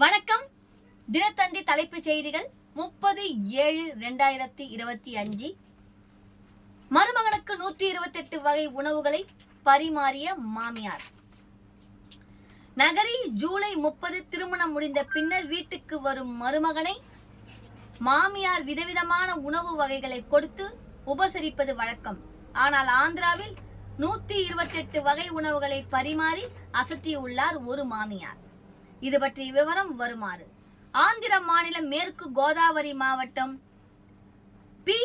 வணக்கம். தினத்தந்தி தலைப்புச் செய்திகள் 30/7/2025. மருமகனுக்கு 128 வகை உணவுகளை பரிமாறிய மாமியார். நகரில் ஜூலை 30 திருமணம் முடிந்த பின்னர் வீட்டுக்கு வரும் மருமகனை மாமியார் விதவிதமான உணவு வகைகளை கொடுத்து உபசரிப்பது வழக்கம். ஆனால் ஆந்திராவில் 128 வகை உணவுகளை பரிமாறி அசத்தியுள்ளார் ஒரு மாமியார். இது பற்றிய விவரம் வருமாறு. ஆந்திர மாநிலம் மேற்கு கோதாவரி மாவட்டம் பி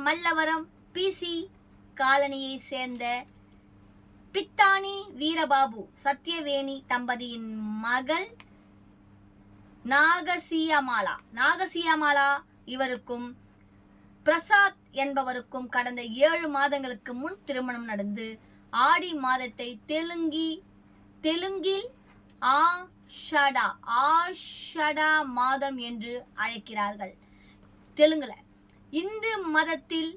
மல்லவரம் பிசி காலனியை சேர்ந்த பித்தானி வீரபாபு சத்யவேணி தம்பதியின் மகள் நாகசியாமாலா இவருக்கும் பிரசாத் என்பவருக்கும் கடந்த 7 மாதங்களுக்கு முன் திருமணம் நடந்து ஆடி மாதத்தை தெலுங்கில் ஆஷடா மாதம் என்று அழைக்கிறார்கள். தெலுங்குல இந்து மதத்தில்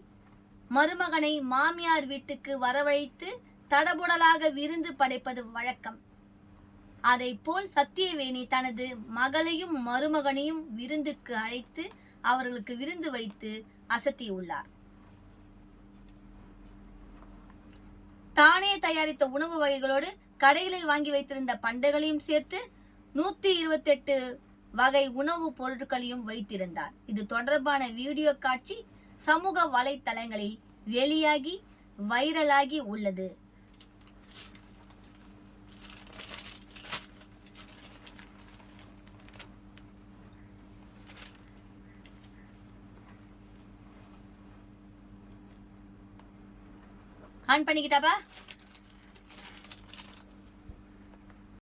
மருமகனை மாமியார் வீட்டுக்கு வரவழைத்து தடபுடலாக விருந்து படைப்பது வழக்கம். அதை போல் சத்யவேணி தனது மகளையும் மருமகனையும் விருந்துக்கு அழைத்து அவர்களுக்கு விருந்து வைத்து அசத்தியுள்ளார். தானே தயாரித்த உணவு வகைகளோடு கடைகளில் வாங்கி வைத்திருந்த பண்டங்களையும் சேர்த்து 128 வகை உணவுப் பொருட்களையும் வைத்திருந்தார். இது தொடர்பான வீடியோ காட்சி சமூக வலைத்தளங்களில் வெளியாகி வைரலாகி உள்ளது. ஆன் பண்ணிக்கிட்டாப்பா.